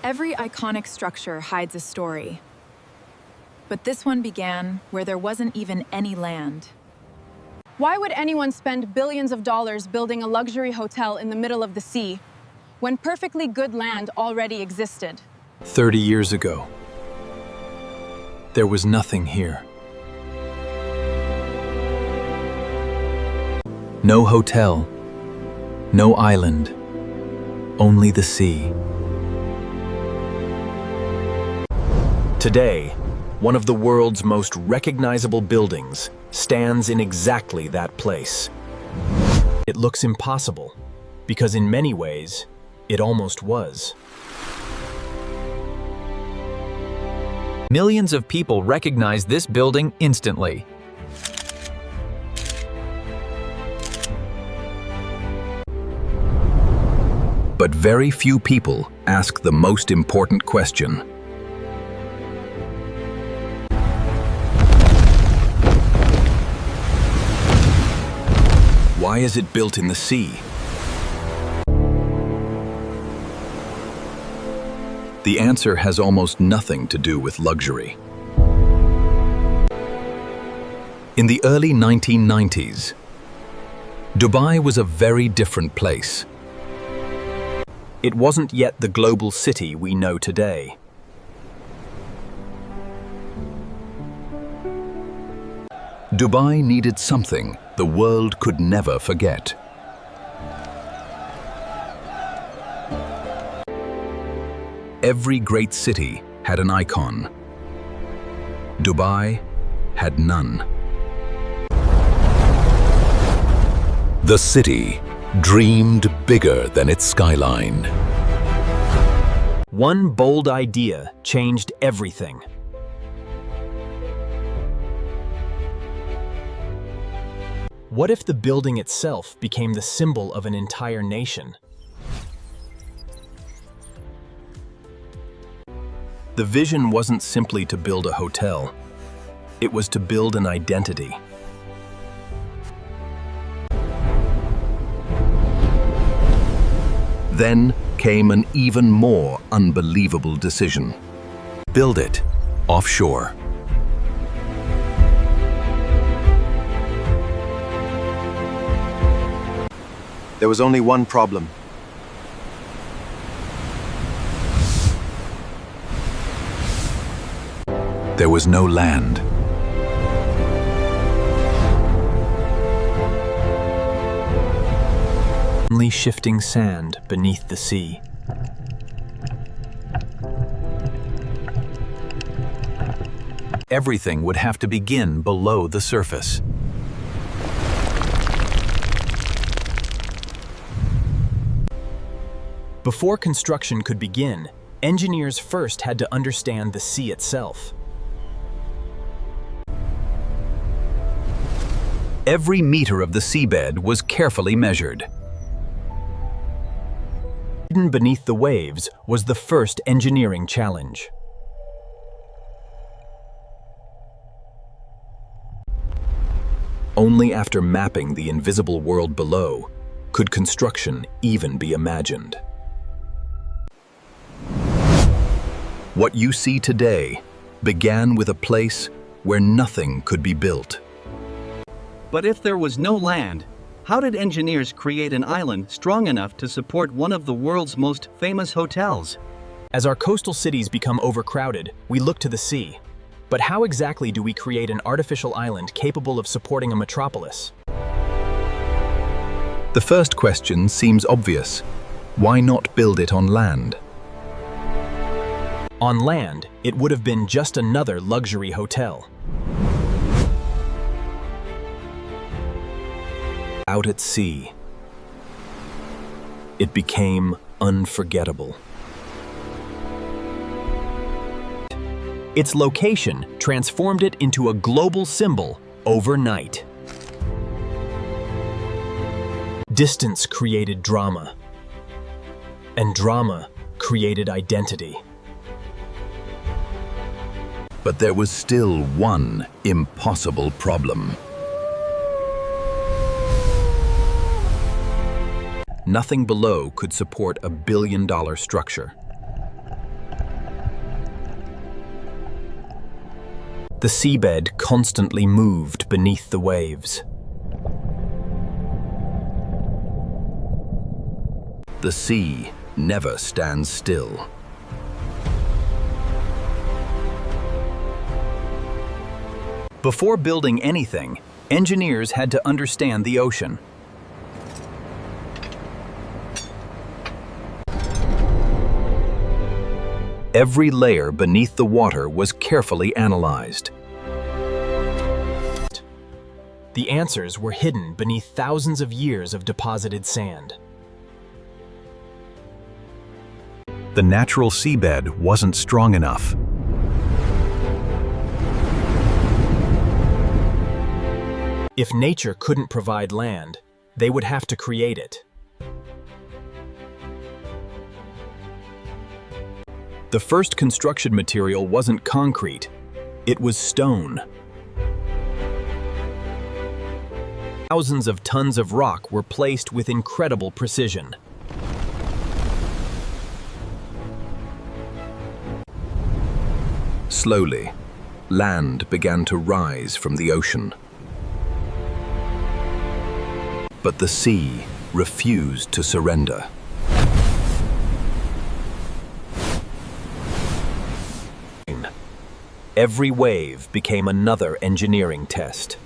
Every iconic structure hides a story. But this one began where there wasn't even any land. Why would anyone spend billions of dollars building a luxury hotel in the middle of the sea when perfectly good land already existed? 30 years ago, there was nothing here. No hotel, no island, only the sea. Today, one of the world's most recognizable buildings stands in exactly that place. It looks impossible, because in many ways, it almost was. Millions of people recognize this building instantly. But very few people ask the most important question. Why is it built in the sea? The answer has almost nothing to do with luxury. In the early 1990s, Dubai was a very different place. It wasn't yet the global city we know today. Dubai needed something the world could never forget. Every great city had an icon. Dubai had none. The city dreamed bigger than its skyline. One bold idea changed everything. What if the building itself became the symbol of an entire nation? The vision wasn't simply to build a hotel. It was to build an identity. Then came an even more unbelievable decision. Build it offshore. There was only one problem. There was no land. Only shifting sand beneath the sea. Everything would have to begin below the surface. Before construction could begin, engineers first had to understand the sea itself. Every meter of the seabed was carefully measured. Hidden beneath the waves was the first engineering challenge. Only after mapping the invisible world below could construction even be imagined. What you see today began with a place where nothing could be built. But if there was no land, how did engineers create an island strong enough to support one of the world's most famous hotels? As our coastal cities become overcrowded, we look to the sea. But how exactly do we create an artificial island capable of supporting a metropolis? The first question seems obvious. Why not build it on land? On land, it would have been just another luxury hotel. Out at sea, it became unforgettable. Its location transformed it into a global symbol overnight. Distance created drama, and drama created identity. But there was still one impossible problem. Nothing below could support a billion-dollar structure. The seabed constantly moved beneath the waves. The sea never stands still. Before building anything, engineers had to understand the ocean. Every layer beneath the water was carefully analyzed. The answers were hidden beneath thousands of years of deposited sand. The natural seabed wasn't strong enough. If nature couldn't provide land, they would have to create it. The first construction material wasn't concrete, it was stone. Thousands of tons of rock were placed with incredible precision. Slowly, land began to rise from the ocean. But the sea refused to surrender. Every wave became another engineering test.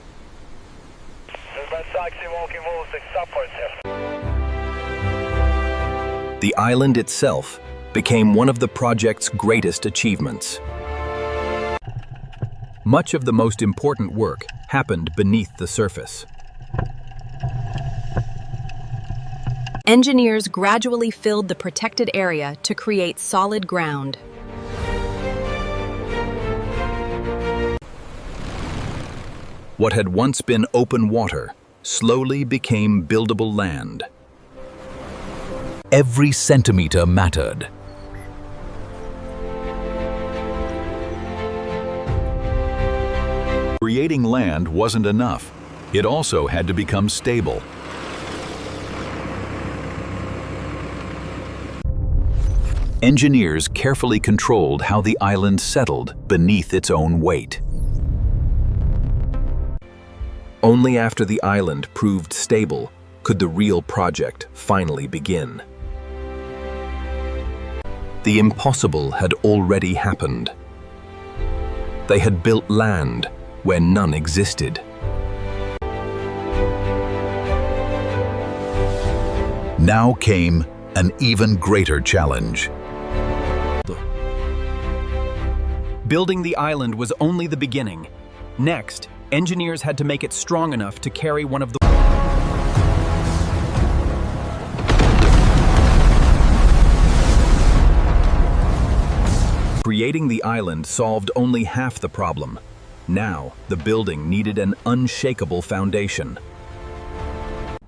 The island itself became one of the project's greatest achievements. Much of the most important work happened beneath the surface. Engineers gradually filled the protected area to create solid ground. What had once been open water slowly became buildable land. Every centimeter mattered. Creating land wasn't enough. It also had to become stable. Engineers carefully controlled how the island settled beneath its own weight. Only after the island proved stable could the real project finally begin. The impossible had already happened. They had built land where none existed. Now came an even greater challenge. Building the island was only the beginning. Next, engineers had to make it strong enough to carry one of the Creating the island solved only half the problem. Now, the building needed an unshakable foundation.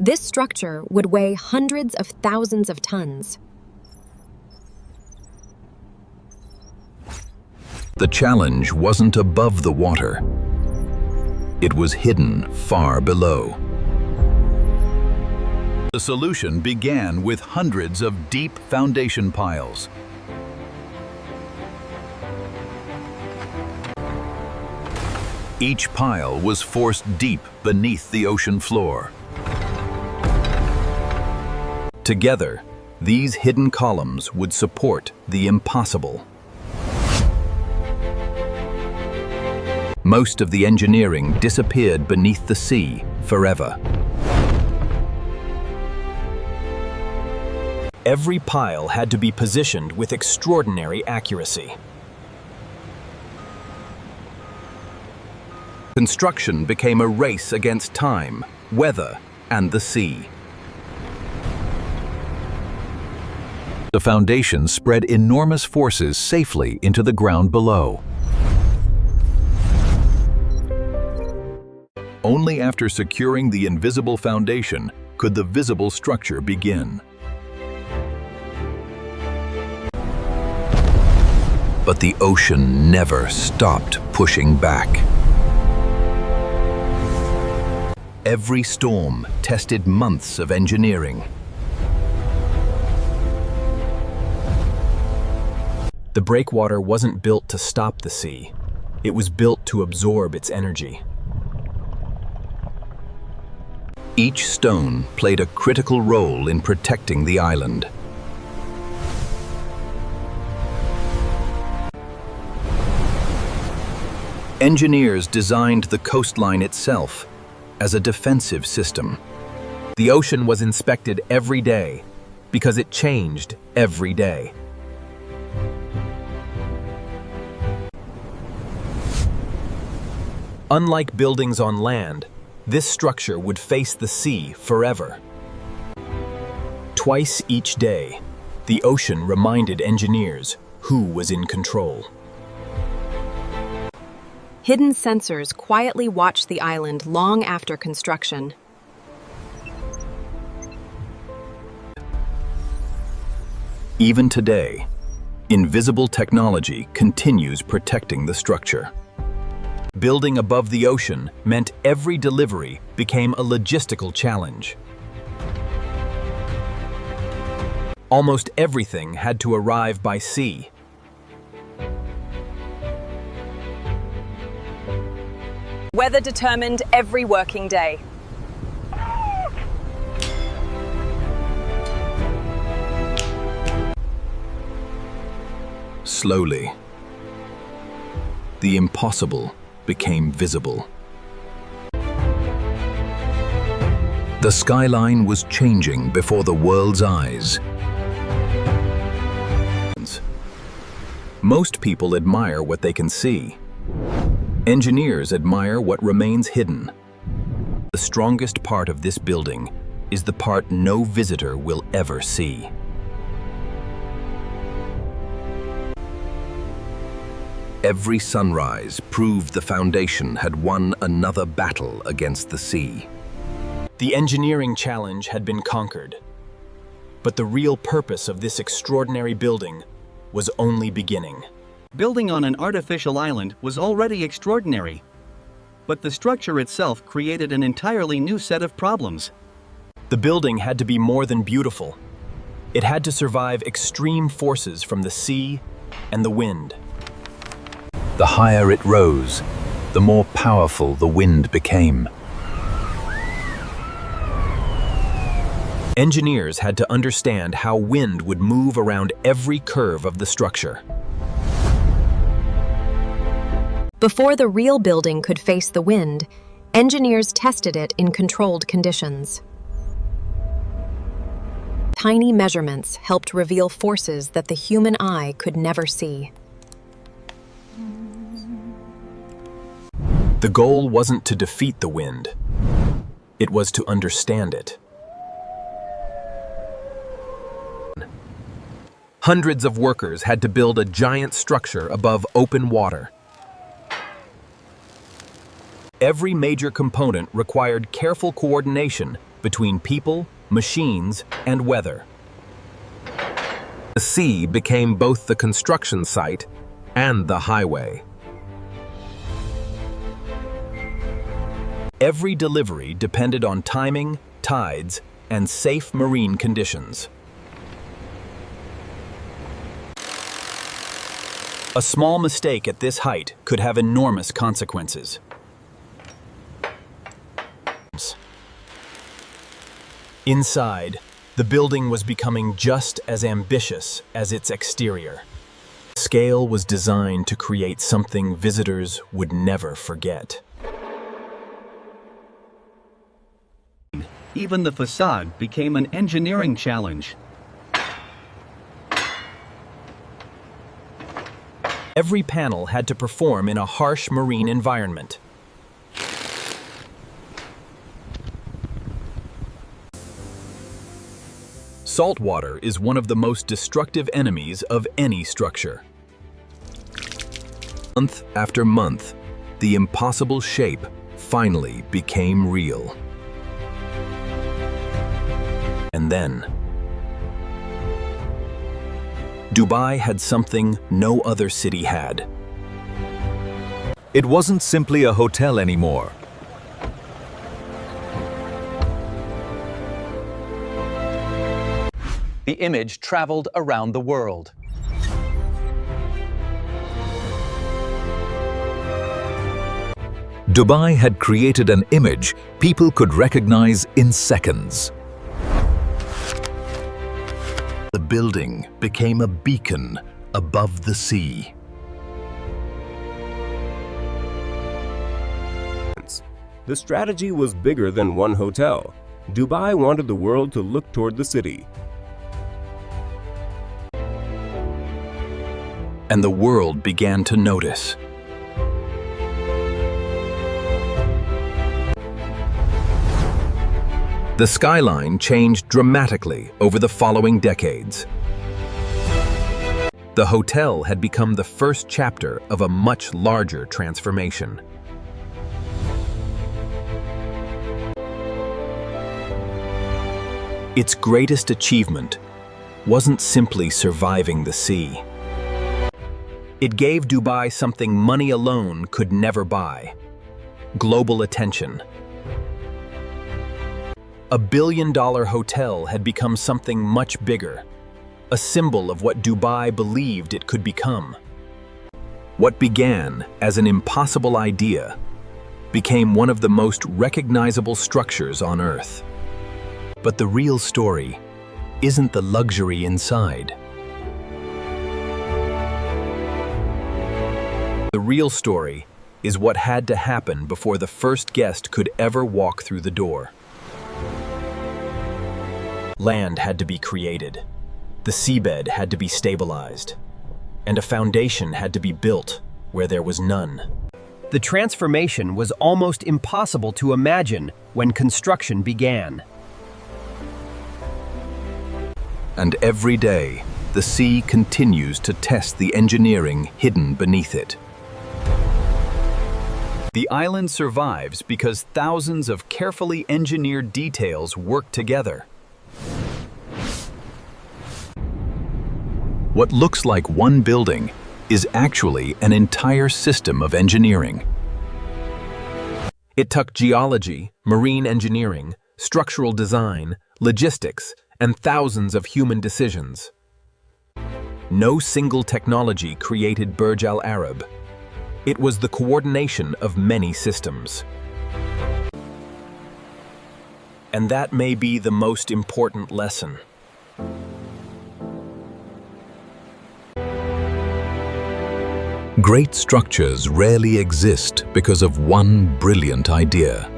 This structure would weigh hundreds of thousands of tons. The challenge wasn't above the water. It was hidden far below. The solution began with hundreds of deep foundation piles. Each pile was forced deep beneath the ocean floor. Together, these hidden columns would support the impossible. Most of the engineering disappeared beneath the sea forever. Every pile had to be positioned with extraordinary accuracy. Construction became a race against time, weather, and the sea. The foundation spread enormous forces safely into the ground below. Only after securing the invisible foundation could the visible structure begin. But the ocean never stopped pushing back. Every storm tested months of engineering. The breakwater wasn't built to stop the sea. It was built to absorb its energy. Each stone played a critical role in protecting the island. Engineers designed the coastline itself as a defensive system. The ocean was inspected every day because it changed every day. Unlike buildings on land, this structure would face the sea forever. Twice each day, the ocean reminded engineers who was in control. Hidden sensors quietly watched the island long after construction. Even today, invisible technology continues protecting the structure. Building above the ocean meant every delivery became a logistical challenge. Almost everything had to arrive by sea. Weather determined every working day. Slowly, the impossible became visible. The skyline was changing before the world's eyes. Most people admire what they can see. Engineers admire what remains hidden. The strongest part of this building is the part no visitor will ever see. Every sunrise proved the foundation had won another battle against the sea. The engineering challenge had been conquered, but the real purpose of this extraordinary building was only beginning. Building on an artificial island was already extraordinary. But the structure itself created an entirely new set of problems. The building had to be more than beautiful. It had to survive extreme forces from the sea and the wind. The higher it rose, the more powerful the wind became. Engineers had to understand how wind would move around every curve of the structure. Before the real building could face the wind, engineers tested it in controlled conditions. Tiny measurements helped reveal forces that the human eye could never see. The goal wasn't to defeat the wind. It was to understand it. Hundreds of workers had to build a giant structure above open water. Every major component required careful coordination between people, machines, and weather. The sea became both the construction site and the highway. Every delivery depended on timing, tides, and safe marine conditions. A small mistake at this height could have enormous consequences. Inside, the building was becoming just as ambitious as its exterior. The scale was designed to create something visitors would never forget. Even the facade became an engineering challenge. Every panel had to perform in a harsh marine environment. Saltwater is one of the most destructive enemies of any structure. Month after month, the impossible shape finally became real. And then, Dubai had something no other city had. It wasn't simply a hotel anymore. The image traveled around the world. Dubai had created an image people could recognize in seconds. The building became a beacon above the sea. The strategy was bigger than one hotel. Dubai wanted the world to look toward the city. And the world began to notice. The skyline changed dramatically over the following decades. The hotel had become the first chapter of a much larger transformation. Its greatest achievement wasn't simply surviving the sea. It gave Dubai something money alone could never buy: global attention. A billion-dollar hotel had become something much bigger, a symbol of what Dubai believed it could become. What began as an impossible idea became one of the most recognizable structures on Earth. But the real story isn't the luxury inside. The real story is what had to happen before the first guest could ever walk through the door. Land had to be created, the seabed had to be stabilized, and a foundation had to be built where there was none. The transformation was almost impossible to imagine when construction began. And every day, the sea continues to test the engineering hidden beneath it. The island survives because thousands of carefully engineered details work together. What looks like one building is actually an entire system of engineering. It took geology, marine engineering, structural design, logistics, and thousands of human decisions. No single technology created Burj Al Arab. It was the coordination of many systems. And that may be the most important lesson. Great structures rarely exist because of one brilliant idea.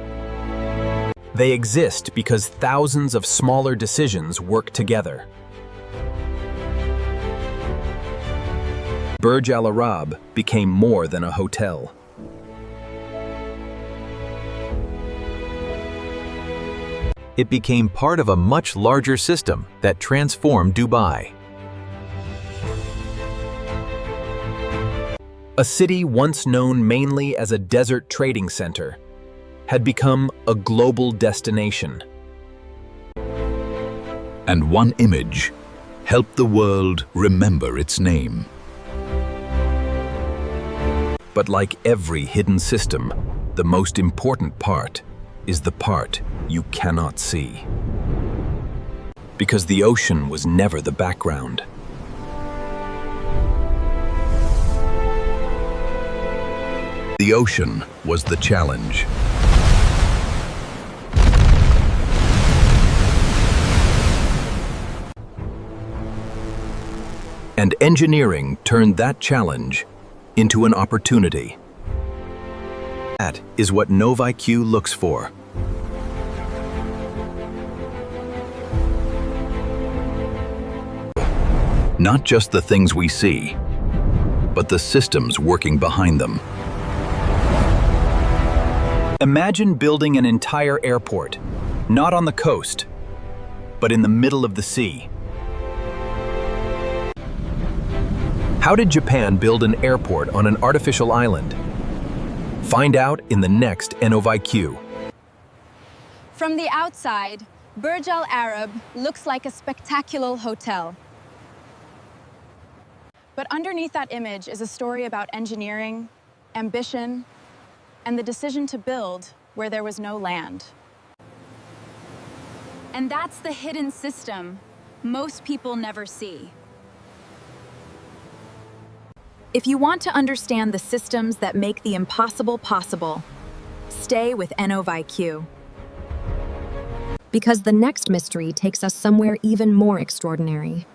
They exist because thousands of smaller decisions work together. Burj Al Arab became more than a hotel. It became part of a much larger system that transformed Dubai. A city once known mainly as a desert trading center had become a global destination. And one image helped the world remember its name. But like every hidden system, the most important part is the part you cannot see. Because the ocean was never the background. The ocean was the challenge. And engineering turned that challenge into an opportunity. That is what NOVIQ looks for. Not just the things we see, but the systems working behind them. Imagine building an entire airport, not on the coast, but in the middle of the sea. How did Japan build an airport on an artificial island? Find out in the next NOVIQ. From the outside, Burj Al Arab looks like a spectacular hotel. But underneath that image is a story about engineering, ambition, and the decision to build where there was no land. And that's the hidden system most people never see. If you want to understand the systems that make the impossible possible, Stay with NOVIQ. Because the next mystery takes us somewhere even more extraordinary.